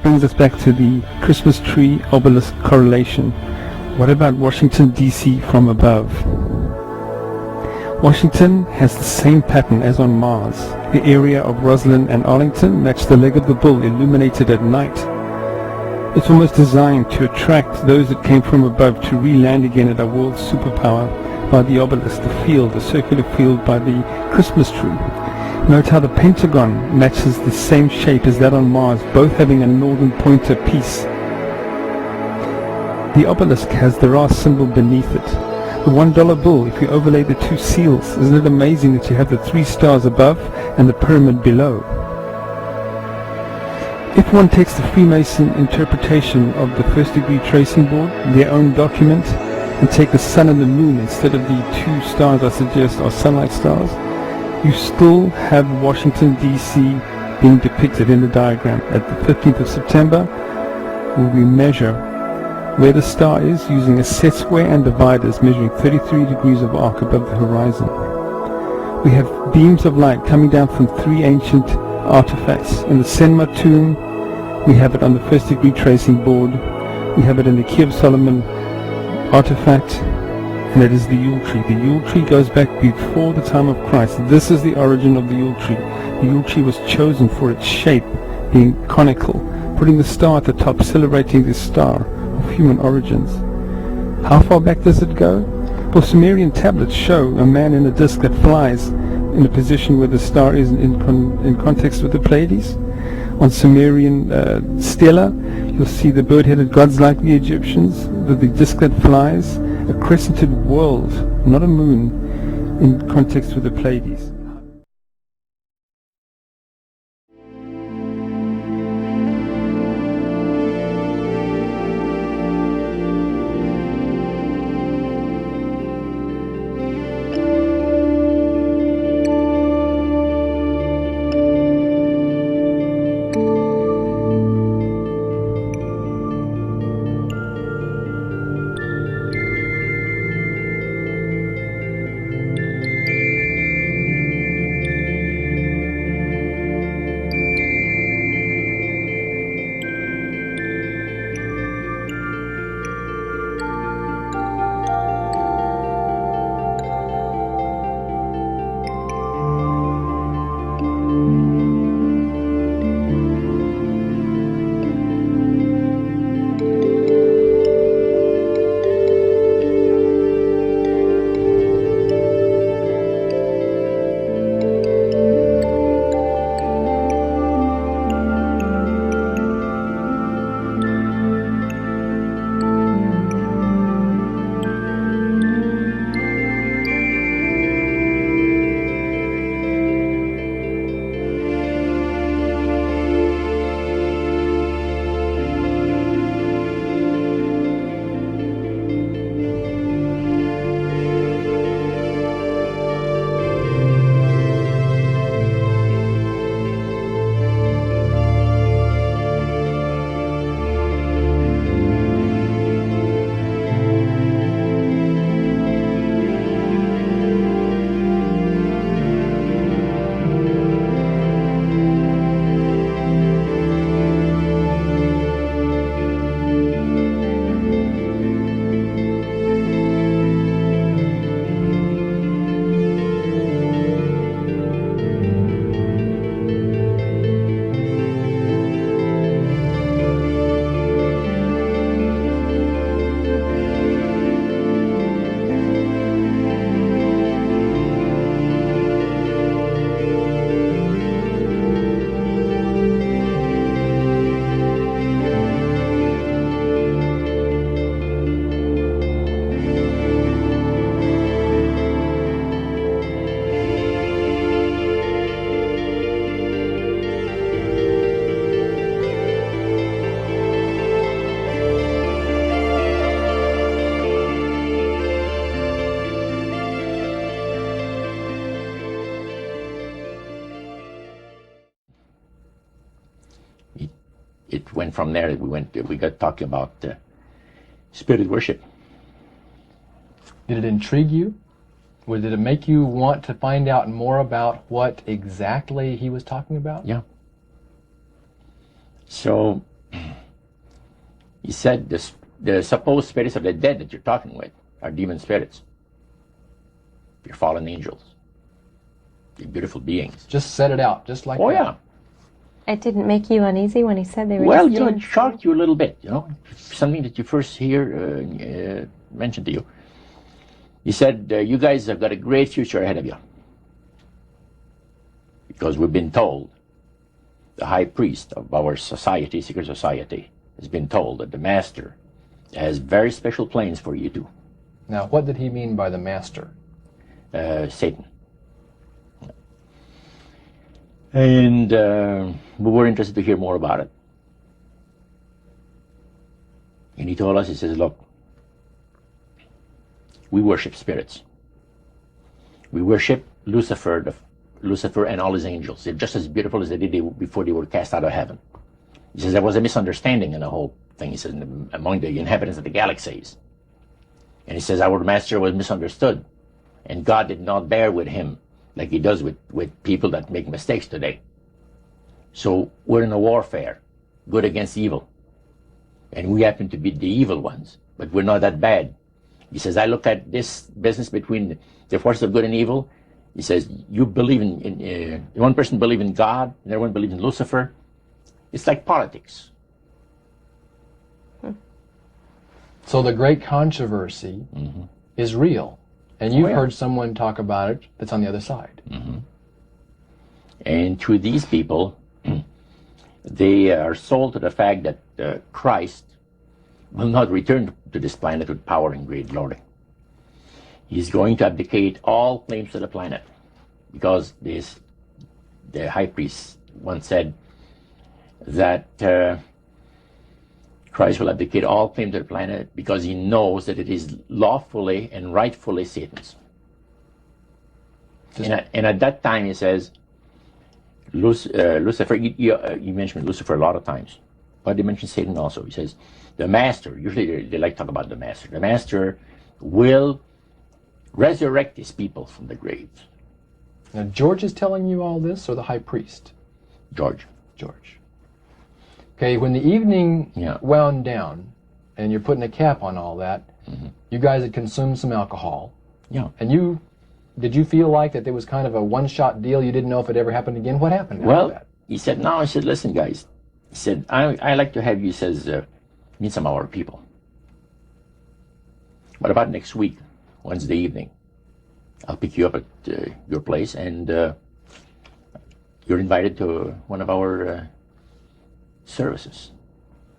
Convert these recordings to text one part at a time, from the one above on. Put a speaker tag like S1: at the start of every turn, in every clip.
S1: brings us back to the Christmas tree obelisk correlation. What about Washington, D.C. from above? Washington has the same pattern as on Mars. The area of Roslyn and Arlington match the leg of the bull illuminated at night. It's almost designed to attract those that came from above to re-land again at our world's superpower by the obelisk, the field, the circular field by the Christmas tree. Note how the pentagon matches the same shape as that on Mars, both having a northern pointer piece. The obelisk has the Ra symbol beneath it. The $1 bill, if you overlay the two seals, isn't it amazing that you have the 3 stars above and the pyramid below? If one takes the Freemason interpretation of the first degree tracing board, their own document, and take the sun and the moon instead of the 2 stars I suggest are sunlight stars, you still have Washington, D.C. being depicted in the diagram. At the 15th of September, where we measure where the star is using a set square and dividers measuring 33 degrees of arc above the horizon. We have beams of light coming down from 3 ancient artifacts. In the Senma tomb, we have it on the first degree tracing board. We have it in the Key of Solomon artifact, and it is the Yule tree. The Yule tree goes back before the time of Christ. This is the origin of the Yule tree. The Yule tree was chosen for its shape, being conical, putting the star at the top, celebrating the star of human origins. How far back does it go? Well, Sumerian tablets show a man in a disc that flies in a position where the star is in context with the Pleadies. On Sumerian stela, you'll see the bird-headed gods like the Egyptians, with the disc that flies, a crescented world, not a moon, in context with the Pleadies.
S2: It went from there. We got talking about spirit worship.
S3: Did it intrigue you? Or did it make you want to find out more about what exactly he was talking about?
S2: Yeah. So He said the supposed spirits of the dead that you're talking with are demon spirits. They're fallen angels. They're beautiful beings.
S3: Just set it out, just like that.
S2: Oh, yeah.
S4: It didn't make you uneasy when he said they were
S2: Well,
S4: just
S2: it
S4: demon
S2: shocked you a little bit, something that you first hear mentioned to you. He said, you guys have got a great future ahead of you. Because we've been told, the high priest of our society, secret society, has been told that the master has very special plans for you too.
S3: Now, what did he mean by the master?
S2: Satan. And we were interested to hear more about it. And he told us, he says, look, we worship spirits. We worship Lucifer and all his angels. They're just as beautiful as they did before they were cast out of heaven. He says there was a misunderstanding in the whole thing. He says among the inhabitants of the galaxies. And he says our master was misunderstood. And God did not bear with him like he does with people that make mistakes today. So we're in a warfare, good against evil. And we happen to be the evil ones, but we're not that bad. He says, I look at this business between the forces of good and evil. He says, you believe in one person believes in God, and everyone believes in Lucifer. It's like politics.
S3: So the great controversy is real. And you've heard someone talk about it that's on the other side.
S2: And to these people, they are sold to the fact that Christ will not return to this planet with power and great glory. He's going to abdicate all claims to the planet, because the high priest once said that Christ will abdicate all claim to the planet because he knows that it is lawfully and rightfully Satan's. And at that time, he says, Lucifer, you mentioned Lucifer a lot of times, but they mention Satan also. He says, the master, usually they like to talk about the master will resurrect his people from the graves.
S3: Now, George is telling you all this, or the high priest?
S2: George.
S3: Okay, when the evening wound down, and you're putting a cap on all that, you guys had consumed some alcohol.
S2: Yeah.
S3: And did you feel like that there was kind of a one-shot deal? You didn't know if it ever happened again? What happened after that?
S2: He said, no, I said, listen, guys. He said, I like to have you, says, meet some of our people. What about next week, Wednesday evening? I'll pick you up at your place, and you're invited to one of our services.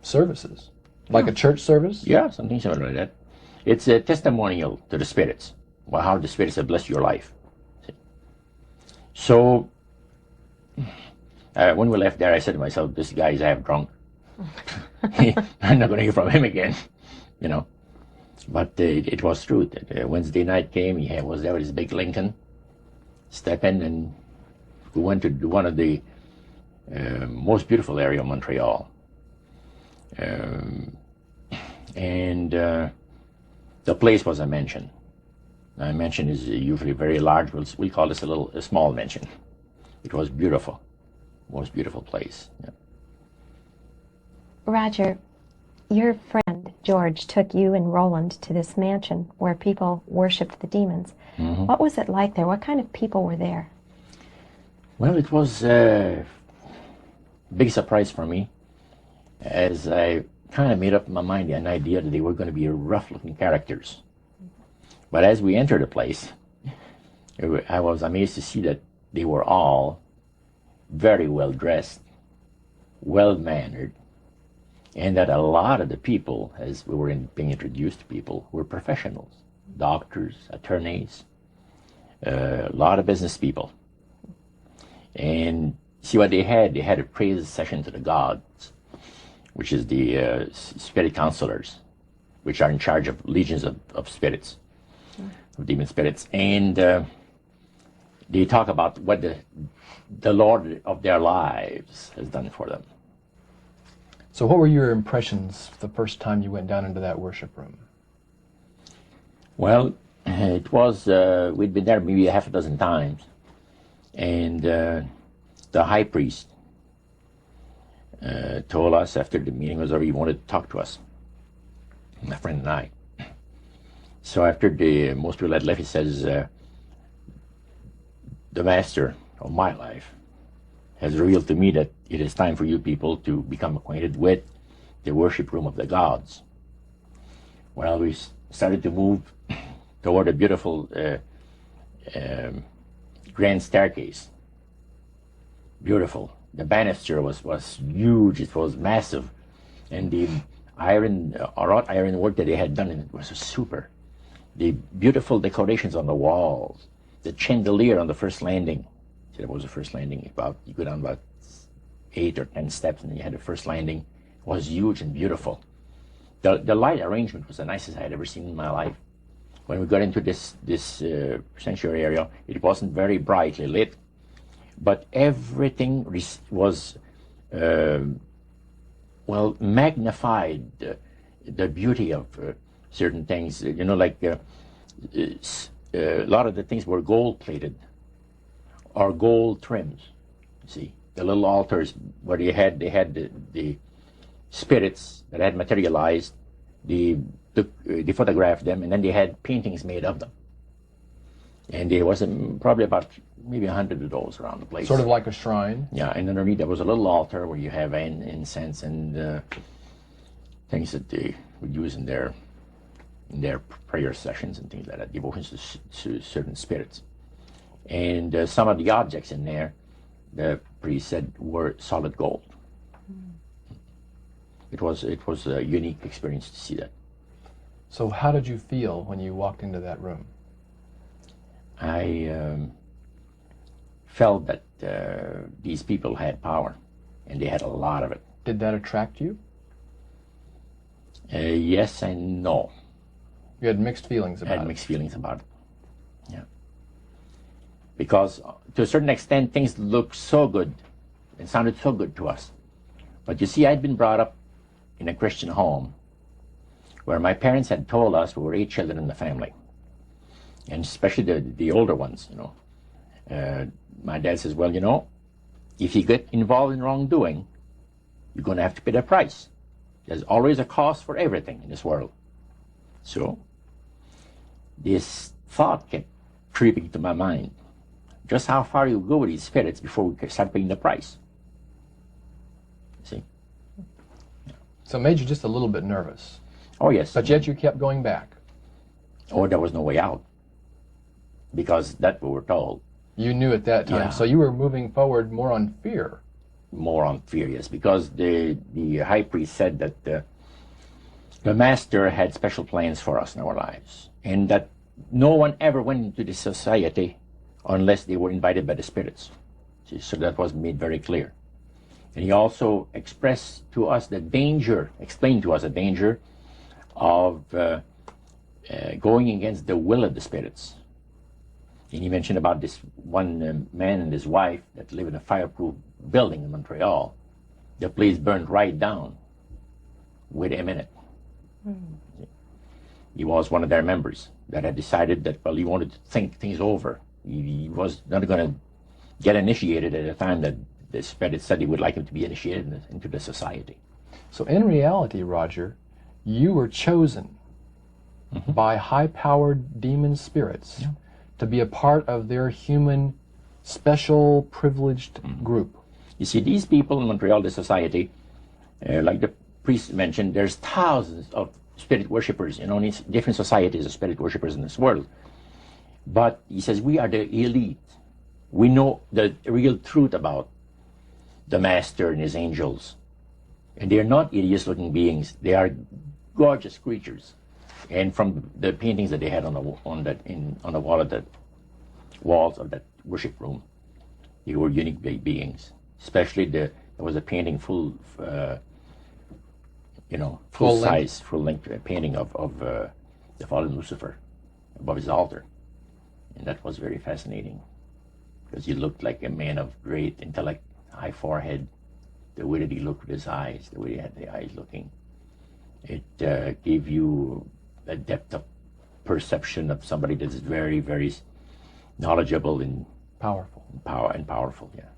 S3: Services? Like a church service?
S2: Yeah, something similar like that. It's a testimonial to the spirits, how the spirits have blessed your life. So, when we left there, I said to myself, this guy's half drunk. I'm not going to hear from him again, But it was true. Wednesday night came, he was there with his big Lincoln, step in, and we went to one of the most beautiful area of Montreal. And the place was a mansion. Now, a mansion is usually very large. We call this a small mansion. It was beautiful. Most beautiful place. Yeah.
S4: Roger, your friend George took you and Roland to this mansion where people worshipped the demons. What was it like there? What kind of people were there?
S2: Well, it was a big surprise for me, as I kind of made up in my mind an idea that they were going to be rough-looking characters. But as we entered the place, I was amazed to see that they were all very well-dressed, well-mannered, and that a lot of the people, as we were being introduced to people, were professionals, doctors, attorneys, a lot of business people. And see what they had? They had a praise session to the gods, which is the spirit counselors, which are in charge of legions of spirits, of demon spirits. And they talk about what the Lord of their lives has done for them.
S3: So what were your impressions the first time you went down into that worship room?
S2: Well, it was, we'd been there maybe half a dozen times. And the high priest told us after the meeting was over, he wanted to talk to us. my friend and I. So after most people had left, he says, the master of my life has revealed to me that it is time for you people to become acquainted with the worship room of the gods. Well, we started to move toward a beautiful grand staircase. Beautiful. The banister was huge. It was massive, and the wrought iron work that they had done in it was super. The beautiful decorations on the walls, the chandelier on the first landing. See, that was the first landing. You go down about 8 or 10 steps, and then you had the first landing. It was huge and beautiful. The light arrangement was the nicest I had ever seen in my life. When we got into this sanctuary area, it wasn't very brightly lit, but everything was magnified. The beauty of certain things, like a lot of the things were gold plated or gold trims. You see, the little altars where they had the spirits that had materialized, they photographed them, and then they had paintings made of them. And there was probably about maybe 100 of those around the place.
S3: Sort of like a shrine.
S2: Yeah, and underneath there was a little altar where you have incense and things that they would use in their prayer sessions and things like that, devotions to certain spirits. And some of the objects in there, the priest said, were solid gold. It was a unique experience to see that.
S3: So how did you feel when you walked into that room?
S2: I felt that these people had power, and they had a lot of it.
S3: Did that attract you?
S2: Yes and no.
S3: You had mixed feelings about it?
S2: I had mixed feelings about it, yeah. Because to a certain extent, things looked so good and sounded so good to us. But you see, I'd been brought up in a Christian home where my parents had told us we were 8 children in the family, and especially the older ones, my dad says, well, if you get involved in wrongdoing, you're going to have to pay the price. There's always a cost for everything in this world. So this thought kept creeping to my mind. Just how far you go with these spirits before we start paying the price. See?
S3: So it made you just a little bit nervous.
S2: Oh, yes.
S3: But yet you kept going back.
S2: Oh, there was no way out. Because that's what we're told.
S3: You knew at that time.
S2: Yeah.
S3: So you were moving forward more on fear.
S2: More on fear, yes. Because the high priest said that the master had special plans for us in our lives. And that no one ever went into this society unless they were invited by the spirits. See, so that was made very clear. And he also expressed to us the danger, explained to us the danger of going against the will of the spirits. And he mentioned about this one man and his wife that live in a fireproof building in Montreal. The place burned right down with him in it. He was one of their members that had decided that, well, he wanted to think things over. He was not going to get initiated at a time that the spirit said he would like him to be initiated into the society.
S3: So in reality, Roger, you were chosen by high-powered demon spirits to be a part of their human, special, privileged group.
S2: You see, these people in Montreal, the society, like the priest mentioned, there's thousands of spirit worshippers in only different societies of spirit worshippers in this world. But he says, we are the elite. We know the real truth about the master and his angels. And they're not hideous-looking beings. They are gorgeous creatures. And from the paintings that they had on the wall of the walls of that worship room, they were unique beings. Especially there was a painting full size, full length painting of the fallen Lucifer above his altar, and that was very fascinating because he looked like a man of great intellect, high forehead. The way that he looked with his eyes, the way he had the eyes looking, it gave you a depth of perception of somebody that is very, very knowledgeable and
S3: powerful.
S2: Powerful, yeah.